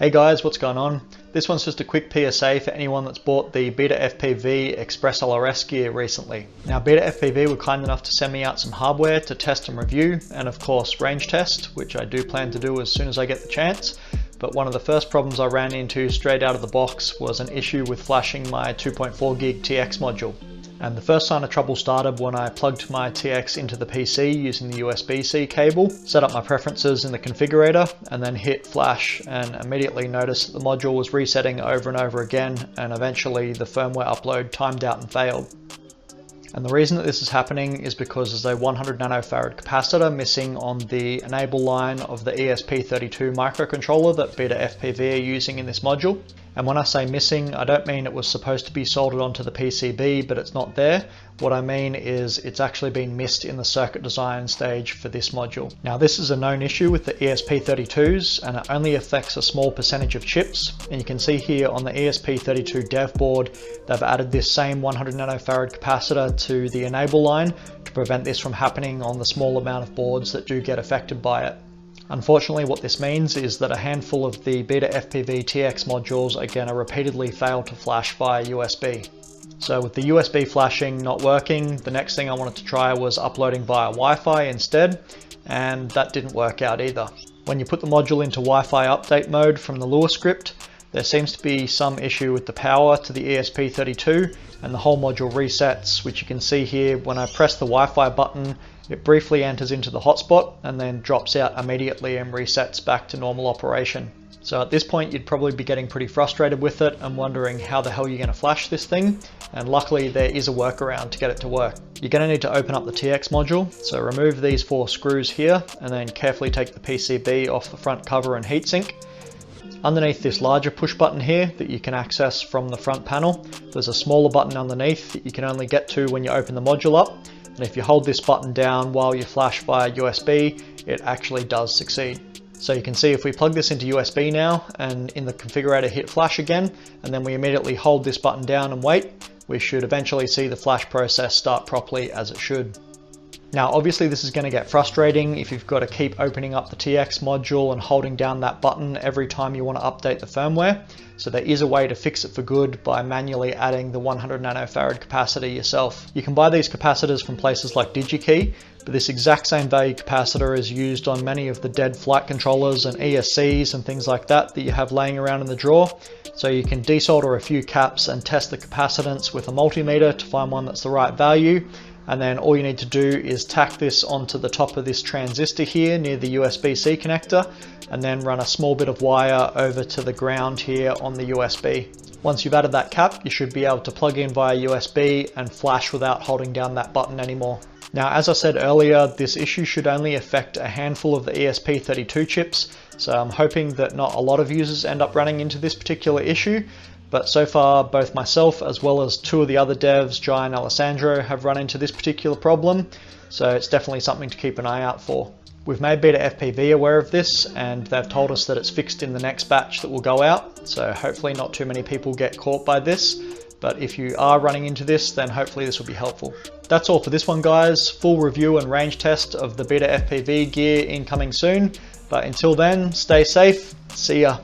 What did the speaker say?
Hey guys, what's going on? This one's just a quick PSA for anyone that's bought the BETAFPV Express LRS gear recently. Now BETAFPV were kind enough to send me out some hardware to test and review, and of course range test, which I do plan to do as soon as I get the chance. But one of the first problems I ran into straight out of the box was an issue with flashing my 2.4 gig TX module. And the first sign of trouble started when I plugged my TX into the PC using the USB-C cable, set up my preferences in the configurator, and then hit flash and immediately noticed that the module was resetting over and over again, and eventually the firmware upload timed out and failed. And the reason that this is happening is because there's a 100 nanofarad capacitor missing on the enable line of the ESP32 microcontroller that BETAFPV are using in this module. And when I say missing, I don't mean it was supposed to be soldered onto the PCB, but it's not there. What I mean is it's actually been missed in the circuit design stage for this module. Now this is a known issue with the ESP32s, and it only affects a small percentage of chips. And you can see here on the ESP32 dev board, they've added this same 100 nanofarad capacitor to the enable line to prevent this from happening on the small amount of boards that do get affected by it. Unfortunately, what this means is that a handful of the BETAFPV TX modules are going to repeatedly fail to flash via USB. So with the USB flashing not working, the next thing I wanted to try was uploading via Wi-Fi instead, and that didn't work out either. When you put the module into Wi-Fi update mode from the Lua script, there seems to be some issue with the power to the ESP32, and the whole module resets, which you can see here when I press the Wi-Fi button. It briefly enters into the hotspot and then drops out immediately and resets back to normal operation. So at this point you'd probably be getting pretty frustrated with it and wondering how the hell you're going to flash this thing, and luckily there is a workaround to get it to work. You're going to need to open up the TX module, so remove these 4 screws here and then carefully take the PCB off the front cover and heatsink. Underneath this larger push button here that you can access from the front panel, there's a smaller button underneath that you can only get to when you open the module up. And if you hold this button down while you flash via USB, it actually does succeed. So you can see if we plug this into USB now and in the configurator hit flash again, and then we immediately hold this button down and wait, we should eventually see the flash process start properly as it should. Now obviously this is going to get frustrating if you've got to keep opening up the TX module and holding down that button every time you want to update the firmware. So there is a way to fix it for good by manually adding the 100 nanofarad capacitor yourself. You can buy these capacitors from places like DigiKey, but this exact same value capacitor is used on many of the dead flight controllers and ESCs and things like that you have laying around in the drawer. So you can desolder a few caps and test the capacitance with a multimeter to find one that's the right value. And then all you need to do is tack this onto the top of this transistor here near the USB-C connector, and then run a small bit of wire over to the ground here on the USB. Once you've added that cap, you should be able to plug in via USB and flash without holding down that button anymore. Now, as I said earlier, this issue should only affect a handful of the ESP32 chips, so I'm hoping that not a lot of users end up running into this particular issue. But so far, both myself as well as 2 of the other devs, Jai and Alessandro, have run into this particular problem, so it's definitely something to keep an eye out for. We've made BETAFPV aware of this, and they've told us that it's fixed in the next batch that will go out, so hopefully not too many people get caught by this. But if you are running into this, then hopefully this will be helpful. That's all for this one, guys. Full review and range test of the BETAFPV gear incoming soon, but until then, stay safe. See ya.